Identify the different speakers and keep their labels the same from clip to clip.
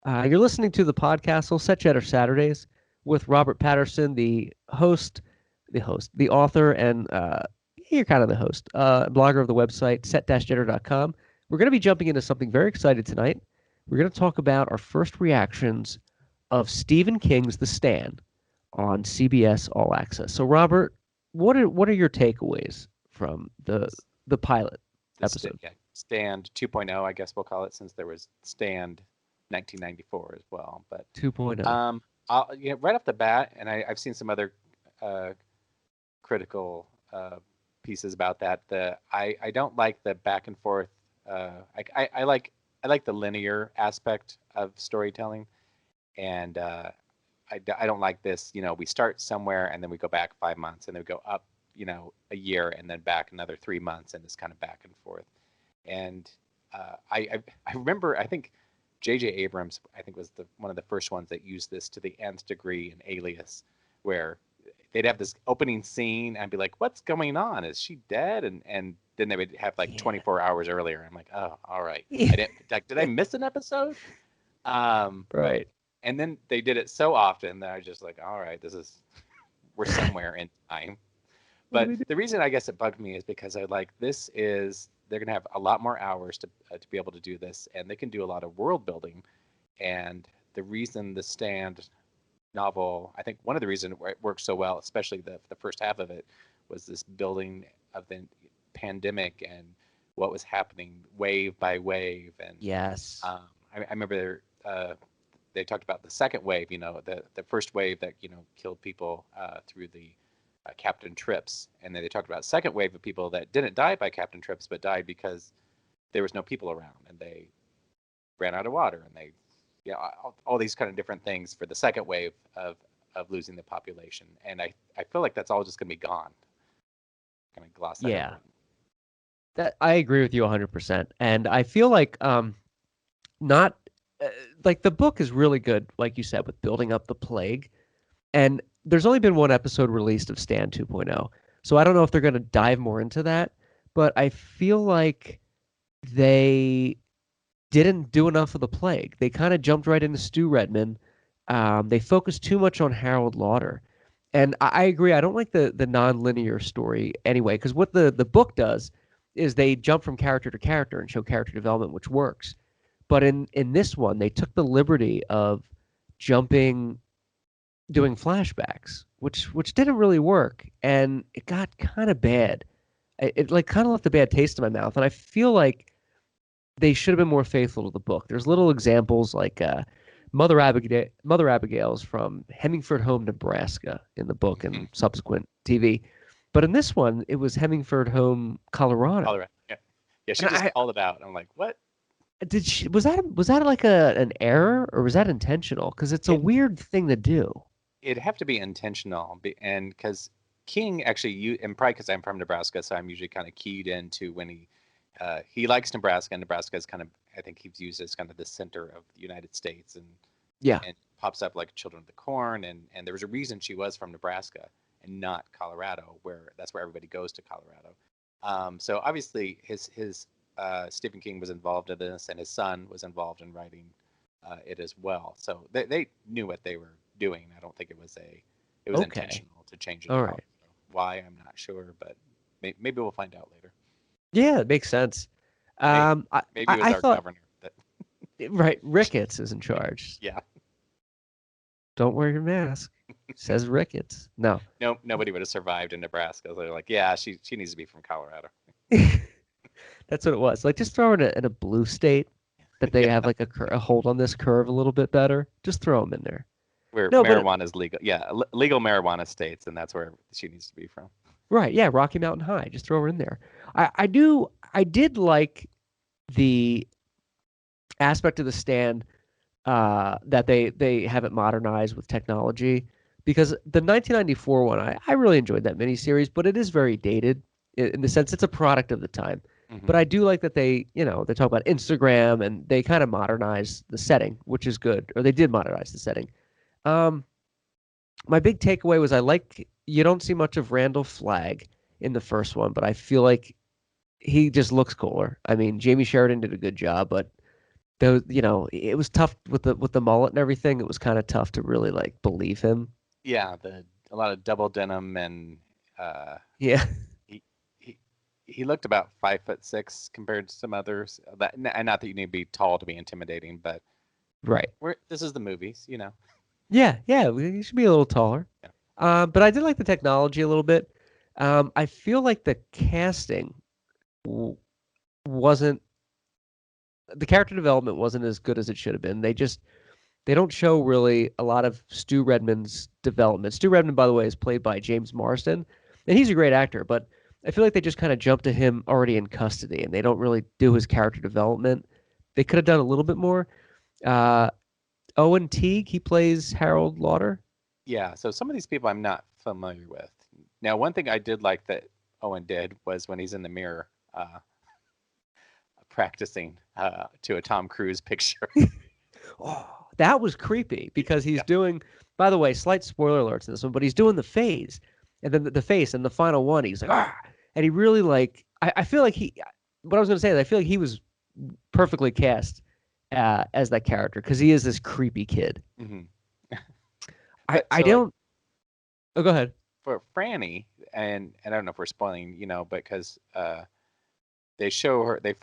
Speaker 1: You're listening to the Podcastle Set Cheddar Saturdays with Robert Patterson, the author, and you're kind of the host, blogger of the website set-cheddar.com. We're going to be jumping into something very exciting tonight. We're going to talk about our first reactions of Stephen King's The Stand on CBS All Access. So, Robert, what are your takeaways from the pilot episode?
Speaker 2: Stand 2.0, I guess we'll call it, since there was Stand 1994 as well. But
Speaker 1: 2.0.
Speaker 2: right off the bat, and I've seen some other critical pieces about that. I don't like the back and forth. I like the linear aspect of storytelling, and I don't like this. We start somewhere and then we go back 5 months, and then we go up, a year, and then back another 3 months, and it's kind of back and forth. And I remember, I think J.J. Abrams, I think, was one of the first ones that used this to the nth degree in Alias, where they'd have this opening scene and I'd be like, what's going on? Is she dead? And then they would have 24 hours earlier. I'm like, oh, all right. Did I miss an episode?
Speaker 1: Right.
Speaker 2: And then they did it so often that I was just like, all right, we're somewhere in time. But the reason I guess it bugged me is because they're going to have a lot more hours to be able to do this, and they can do a lot of world building. And the reason the Stand novel, I think one of the reasons it worked so well, especially the first half of it, was this building of the pandemic and what was happening wave by wave. And
Speaker 1: yes,
Speaker 2: I remember they talked about the second wave, the first wave that killed people through the Captain Trips, and then they talked about a second wave of people that didn't die by Captain Trips but died because there was no people around and they ran out of water, and they all these kind of different things for the second wave of losing the population. And I feel like that's all just gonna be gone, kind of gloss that over.
Speaker 1: That I agree with you 100%, and I feel like not like the book is really good, like you said, with building up the plague. And there's only been one episode released of Stand 2.0, so I don't know if they're going to dive more into that, but I feel like they didn't do enough of the plague. They kind of jumped right into Stu Redman. They focused too much on Harold Lauder. And I agree, I don't like the non-linear story anyway, because what the book does is they jump from character to character and show character development, which works. But in this one, they took the liberty of doing flashbacks, which didn't really work, and it got kind of bad. It kind of left a bad taste in my mouth, and I feel like they should have been more faithful to the book. There's little examples like Mother Abigail's from Hemingford Home, Nebraska in the book and subsequent TV, but in this one it was Hemingford Home, Colorado.
Speaker 2: Yeah, she just called it out. I'm like, what?
Speaker 1: Was that like an error, or was that intentional? Because it's a weird thing to do.
Speaker 2: It'd have to be intentional, and because King actually, and probably because I'm from Nebraska, so I'm usually kind of keyed into when he likes Nebraska, and Nebraska is kind of, I think he's used as kind of the center of the United States, and pops up like Children of the Corn, and there was a reason she was from Nebraska and not Colorado, where that's where everybody goes to Colorado. So obviously his Stephen King was involved in this, and his son was involved in writing it as well. So they knew what they were doing. I don't think it was intentional to change it.
Speaker 1: All right.
Speaker 2: Why, I'm not sure, but maybe we'll find out later.
Speaker 1: Yeah, it makes sense.
Speaker 2: Maybe it was our governor.
Speaker 1: Right, Ricketts is in charge.
Speaker 2: Yeah.
Speaker 1: Don't wear your mask, says Ricketts. No,
Speaker 2: nobody would have survived in Nebraska. They're like, yeah, she needs to be from Colorado.
Speaker 1: That's what it was. Like, just throw her in a blue state that they have like a hold on this curve a little bit better. Just throw them in there.
Speaker 2: Where marijuana is legal. Yeah, legal marijuana states, and that's where she needs to be from.
Speaker 1: Right, yeah, Rocky Mountain High. Just throw her in there. I did like the aspect of the Stand that they have it modernized with technology, because the 1994 one, I really enjoyed that miniseries, but it is very dated in the sense it's a product of the time. Mm-hmm. But I do like that they talk about Instagram, and they kind of modernize the setting, which is good. Or they did modernize the setting. My big takeaway was you don't see much of Randall Flagg in the first one, but I feel like he just looks cooler. I mean, Jamie Sheridan did a good job, but those, it was tough with the mullet and everything. It was kind of tough to really like believe him.
Speaker 2: Yeah, the a lot of double denim and uh,
Speaker 1: Yeah.
Speaker 2: he he he looked about 5'6" compared to some others. And not that you need to be tall to be intimidating, but
Speaker 1: Right.
Speaker 2: this is the movies,
Speaker 1: Yeah, yeah, he should be a little taller.
Speaker 2: Yeah.
Speaker 1: But I did like the technology a little bit. I feel like the casting w- wasn't the character development wasn't as good as it should have been. They don't show really a lot of Stu Redman's development. Stu Redman, by the way, is played by James Marsden, and he's a great actor, but I feel like they just kind of jump to him already in custody, and they don't really do his character development. They could have done a little bit more. Uh, Owen Teague, he plays Harold Lauder.
Speaker 2: Yeah, so some of these people I'm not familiar with. Now, one thing I did like that Owen did was when he's in the mirror practicing to a Tom Cruise picture.
Speaker 1: Oh, that was creepy because he's
Speaker 2: Yeah.
Speaker 1: doing. By the way, slight spoiler alerts in this one, but he's doing the phase, and then the face, and the final one, he's like, ah, and he really like. I feel like he. What I was gonna say is, I feel like he was perfectly cast as that character because he is this creepy kid.
Speaker 2: hmm
Speaker 1: I
Speaker 2: But
Speaker 1: I
Speaker 2: so like
Speaker 1: don't. Oh, go ahead.
Speaker 2: for Franny, and I don't know if we're spoiling, because they show her, they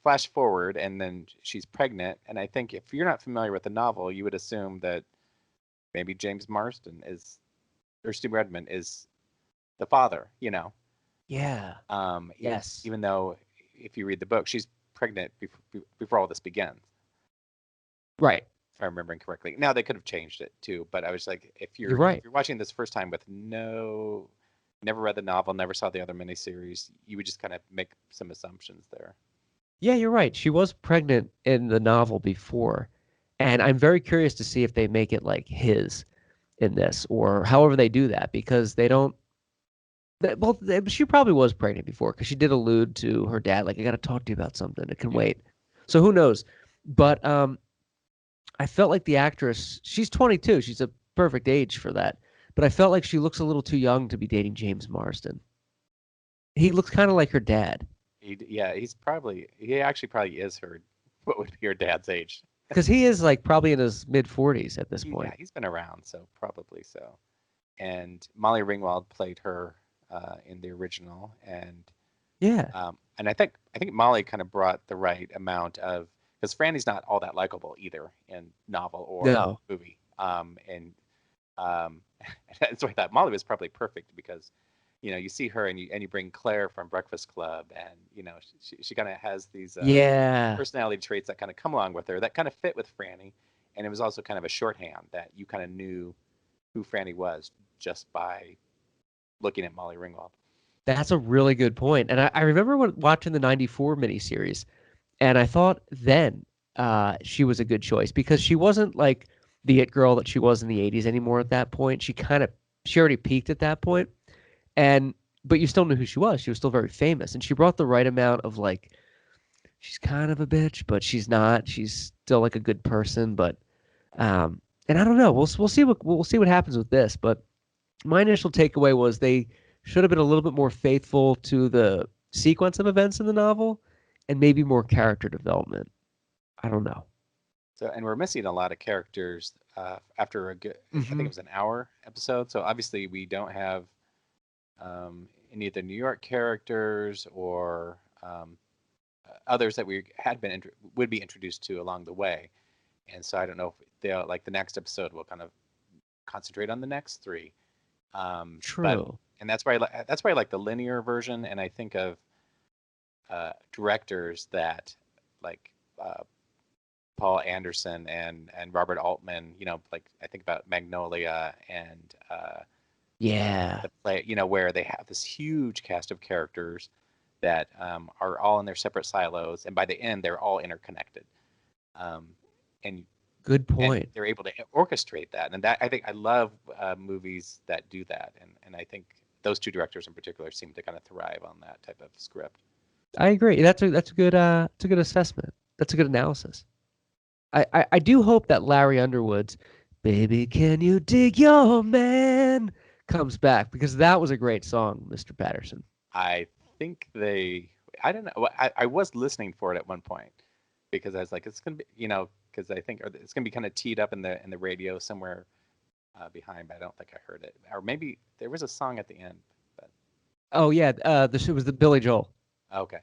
Speaker 2: flash forward, and then she's pregnant. And I think if you're not familiar with the novel, you would assume that maybe James Marsden or Stu Redman is the father.
Speaker 1: Yeah.
Speaker 2: Um, e-
Speaker 1: Yes.
Speaker 2: Even though if you read the book, she's pregnant before all this begins,
Speaker 1: Right.
Speaker 2: if I'm remembering correctly. Now they could have changed it too, but I was like, if
Speaker 1: You're
Speaker 2: you're
Speaker 1: right.
Speaker 2: watching this first time with never read the novel, never saw the other miniseries, you would just kind of make some assumptions there.
Speaker 1: Yeah, you're right. She was pregnant in the novel before, and I'm very curious to see if they make it like his in this or however they do that because they don't. Well, she probably was pregnant before because she did allude to her dad, like, I got to talk to you about something. It can
Speaker 2: Yeah.
Speaker 1: wait. So who knows? But I felt like the actress, she's 22. She's a perfect age for that. But I felt like she looks a little too young to be dating James Marsden. He looks kind of like her dad
Speaker 2: Yeah, he actually probably is her, what would be her dad's age.
Speaker 1: because he is like probably in his mid 40s at this
Speaker 2: Yeah,
Speaker 1: point.
Speaker 2: he's been around, so probably so. And Molly Ringwald played her in the original,
Speaker 1: Yeah.
Speaker 2: and I think Molly kind of brought the right amount of, because Franny's not all that likable either in novel or
Speaker 1: No.
Speaker 2: movie, and um, so I thought Molly was probably perfect because you see her and you bring Claire from Breakfast Club, and she kind of has these
Speaker 1: Yeah.
Speaker 2: personality traits that kind of come along with her that kind of fit with Franny, and it was also kind of a shorthand that you kind of knew who Franny was just by looking at Molly Ringwald.
Speaker 1: That's a really good point. And I remember watching the 94 miniseries, and I thought then she was a good choice because she wasn't like the it girl that she was in the 80s anymore at that point. She already peaked at that point. And but you still knew who she was. She was still very famous. And she brought the right amount of like she's kind of a bitch, but she's not. She's still like a good person, but and I don't know. We'll see what happens with this, but my initial takeaway was they should have been a little bit more faithful to the sequence of events in the novel and maybe more character development. I don't know.
Speaker 2: So, and we're missing a lot of characters after I think
Speaker 1: Hmm.
Speaker 2: it was an hour episode. So obviously we don't have any of the New York characters or others that we would be introduced to along the way. And so I don't know if they'll, like, the next episode will kind of concentrate on the next three. But
Speaker 1: True.
Speaker 2: and that's why I like the linear version. And I think of directors that like Paul Anderson and Robert Altman. Like I think about Magnolia and
Speaker 1: Yeah.
Speaker 2: the play. Where they have this huge cast of characters that are all in their separate silos, and by the end they're all interconnected. Um, and
Speaker 1: Good
Speaker 2: and
Speaker 1: point.
Speaker 2: they're able to orchestrate that. And that, I think, I love movies that do that. And I think those two directors in particular seem to kind of thrive on that type of script.
Speaker 1: I agree. That's a good assessment. That's a good analysis. I do hope that Larry Underwood's "Baby Can You Dig Your Man" comes back because that was a great song, Mr. Patterson.
Speaker 2: I think I don't know. I was listening for it at one point, because I was like, it's gonna be, because I think it's gonna be kind of teed up in the radio somewhere behind, but I don't think I heard it. Or maybe there was a song at the end. But
Speaker 1: Oh yeah, this was the Billy Joel.
Speaker 2: okay,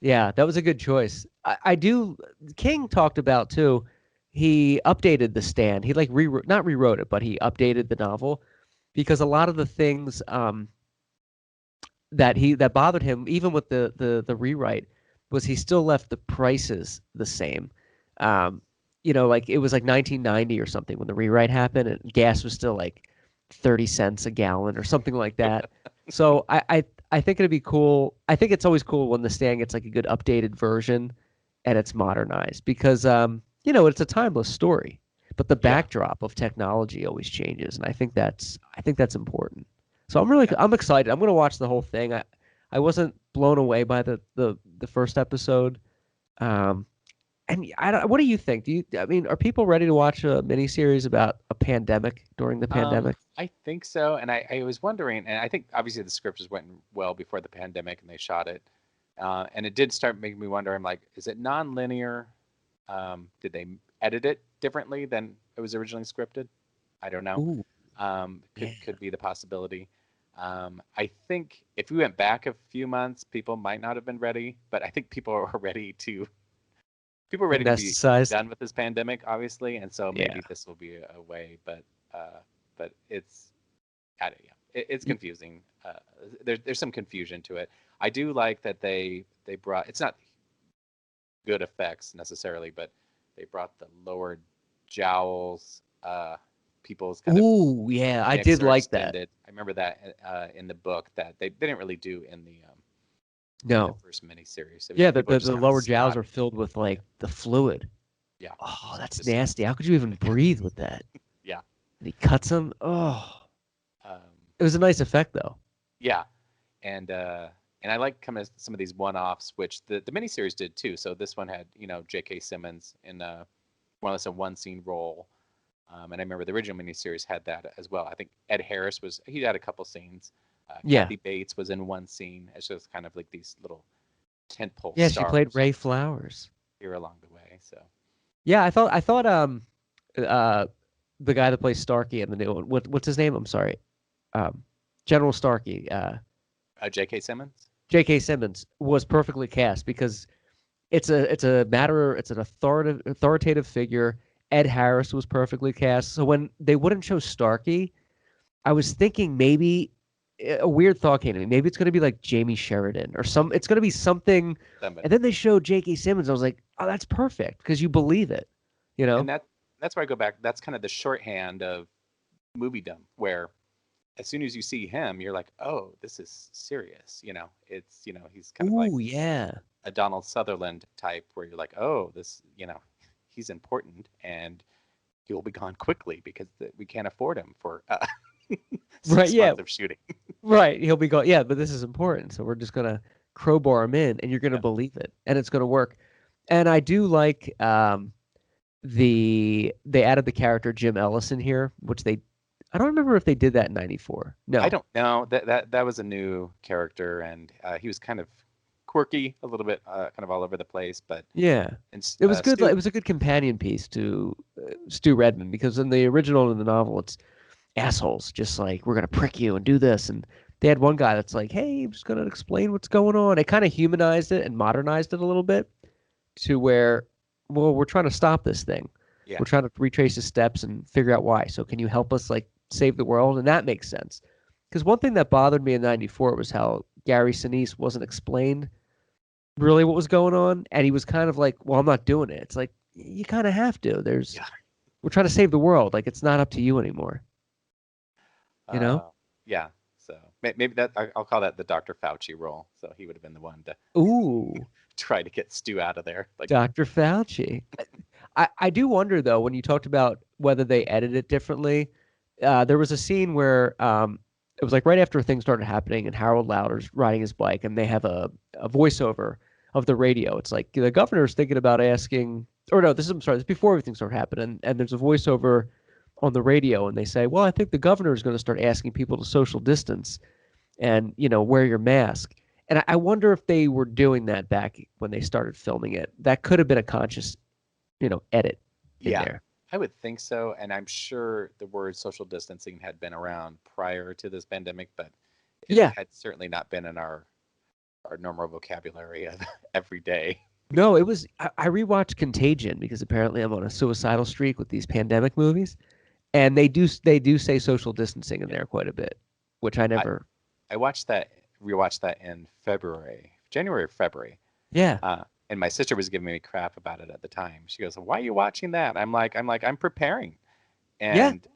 Speaker 1: Yeah, that was a good choice. I do. King talked about too. He updated the stand. He like rewrote, not rewrote it, but he updated the novel because a lot of the things that bothered him, even with the rewrite, was he still left the prices the same. Um, like it was like 1990 or something when the rewrite happened, and gas was still like 30 cents a gallon or something like that. So I think it'd be cool. I think it's always cool when the stand gets like a good updated version and it's modernized because it's a timeless story, but the
Speaker 2: yeah,
Speaker 1: backdrop of technology always changes, and I think that's important. So
Speaker 2: yeah.
Speaker 1: I'm excited. I'm gonna watch the whole thing. I wasn't blown away by the first episode. Um, and I don't, what do you think? I mean, are people ready to watch a miniseries about a pandemic during the pandemic?
Speaker 2: I think so, and I was wondering, and I think obviously the script was written well before the pandemic, and they shot it, and it did start making me wonder. I'm like, is it non-linear? Did they edit it differently than it was originally scripted? I don't know.
Speaker 1: Ooh,
Speaker 2: Could
Speaker 1: yeah.
Speaker 2: could be the possibility. I think if we went back a few months, people might not have been ready, but I think people are ready to be
Speaker 1: Anesthetized.
Speaker 2: done with this pandemic, obviously, and so
Speaker 1: Yeah.
Speaker 2: maybe this will be a way. But it's yeah, it's
Speaker 1: Y-
Speaker 2: confusing. There's some confusion to it. I do like that they brought. It's not good effects necessarily, but they brought the lower jowls. People's kind of
Speaker 1: Ooh, yeah. I
Speaker 2: necks
Speaker 1: did
Speaker 2: are
Speaker 1: like that.
Speaker 2: extended. I remember that in the book that they didn't really do in the
Speaker 1: No.
Speaker 2: first miniseries. It was
Speaker 1: Yeah,
Speaker 2: people are
Speaker 1: the
Speaker 2: just kind of
Speaker 1: lower jowls are
Speaker 2: snotty.
Speaker 1: filled with
Speaker 2: Yeah,
Speaker 1: like the fluid.
Speaker 2: yeah,
Speaker 1: Oh, that's
Speaker 2: just
Speaker 1: nasty. How could you even breathe with that?
Speaker 2: yeah.
Speaker 1: And he cuts him. Oh,
Speaker 2: Um,
Speaker 1: it was a nice effect though.
Speaker 2: Yeah, and and I like kind of some of these one-offs, which the miniseries did too. So this one had J.K. Simmons in more or less a one-scene role, and I remember the original miniseries had that as well. I think Ed Harris he had a couple scenes.
Speaker 1: Yeah.
Speaker 2: Kathy Bates was in one scene. It's just kind of like these little tentpole
Speaker 1: Yeah, she played
Speaker 2: stars
Speaker 1: Ray Flowers.
Speaker 2: here along the way. So
Speaker 1: Yeah, I thought uh the guy that plays Starkey in the new one. What's his name? I'm sorry. Um General Starkey,
Speaker 2: J.K. Simmons.
Speaker 1: J.K. Simmons was perfectly cast because it's an authoritative figure. Ed Harris was perfectly cast. So when they wouldn't show Starkey, I was thinking maybe a weird thought came to me. Maybe it's going to be like Jamie Sheridan or some. It's going to be something. And
Speaker 2: Somebody,
Speaker 1: then they showed J.K. Simmons. I was like, oh, that's perfect because you believe it. You
Speaker 2: and
Speaker 1: know?
Speaker 2: that's where I go back. That's kind of the shorthand of moviedom, where as soon as you see him, you're like, oh, this is serious. It's he's kind of like
Speaker 1: Ooh, yeah.
Speaker 2: a Donald Sutherland type, where you're like, oh, this he's important and he will be gone quickly because we can't afford him for
Speaker 1: Right.
Speaker 2: six
Speaker 1: Yeah.
Speaker 2: months of shooting.
Speaker 1: Right. He'll be going. Yeah, but this is important, so we're just gonna crowbar him in, and you're gonna
Speaker 2: Yeah.
Speaker 1: believe it, and it's gonna work. And I do like they added the character Jim Ellison here, which I don't remember if they did that in '94.
Speaker 2: I
Speaker 1: No.
Speaker 2: don't know that was a new character, and he was kind of quirky, a little bit kind of all over the place, but
Speaker 1: Yeah.
Speaker 2: and
Speaker 1: It was good.
Speaker 2: Stu,
Speaker 1: It was a good companion piece to Stu Redman because in the original in the novel, it's assholes, just like we're gonna prick you and do this, and they had one guy that's like, "Hey, I'm just gonna explain what's going on." It kind of humanized it and modernized it a little bit to where, well, we're trying to stop this thing.
Speaker 2: yeah,
Speaker 1: We're trying to retrace the steps and figure out why. So can you help us like save the world? And that makes sense. Because one thing that bothered me in '94 was how Gary Sinise wasn't explained really what was going on, and he was kind of like, "Well, I'm not doing it." It's like you kind of have to.
Speaker 2: yeah.
Speaker 1: We're trying to save the world. Like it's not up to you anymore. You know?
Speaker 2: Uh, yeah. So maybe I'll call that the Dr. Fauci role. So he would have been the one to
Speaker 1: Ooh,
Speaker 2: try to get Stu out of there. Like,
Speaker 1: Dr. Fauci. I do wonder though when you talked about whether they edited it differently. There was a scene where it was like right after things started happening, and Harold Lauder's riding his bike, and they have a voiceover of the radio. It's like the governor's thinking about asking, or no, I'm sorry, this is before everything started happening, and there's a voiceover on the radio, and they say, well, I think the governor is going to start asking people to social distance and wear your mask. And I wonder if they were doing that back when they started filming it. That could have been a conscious, edit in
Speaker 2: Yeah,
Speaker 1: there.
Speaker 2: I would think so, and I'm sure the word social distancing had been around prior to this pandemic, but it
Speaker 1: Yeah.
Speaker 2: had certainly not been in our normal vocabulary of every day.
Speaker 1: No, it was. I rewatched Contagion because apparently I'm on a suicidal streak with these pandemic movies, and they do say social distancing in
Speaker 2: Yeah,
Speaker 1: there quite a bit, which I
Speaker 2: I
Speaker 1: never.
Speaker 2: I watched that rewatched that in February, January or February,
Speaker 1: Yeah.
Speaker 2: and my sister was giving me crap about it at the time. She goes, "Why are you watching that?" I'm preparing,
Speaker 1: Yeah.
Speaker 2: and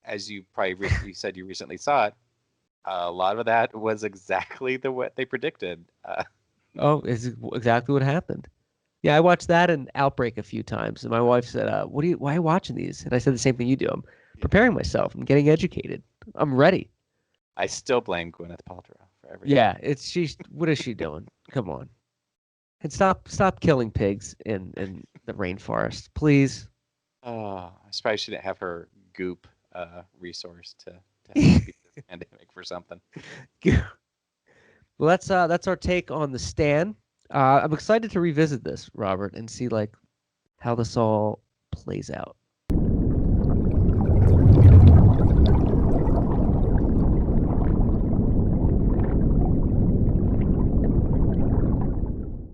Speaker 2: as you probably you said you recently saw it, a lot of that was exactly the what they predicted.
Speaker 1: Oh, it's exactly what happened. Yeah, I watched that and Outbreak a few times, and my wife said, why are you watching these?" And I said the same thing you do. I'm
Speaker 2: Yeah,
Speaker 1: preparing myself. I'm getting educated. I'm ready.
Speaker 2: I still blame Gwyneth Paltrow for everything.
Speaker 1: Yeah, what is she doing? Come on. And stop killing pigs in the rainforest, please.
Speaker 2: I suppose she didn't have her goop resource to help beat this pandemic for something.
Speaker 1: Well, that's our take on the Stand. I'm excited to revisit this, Robert, and see like how this all plays out.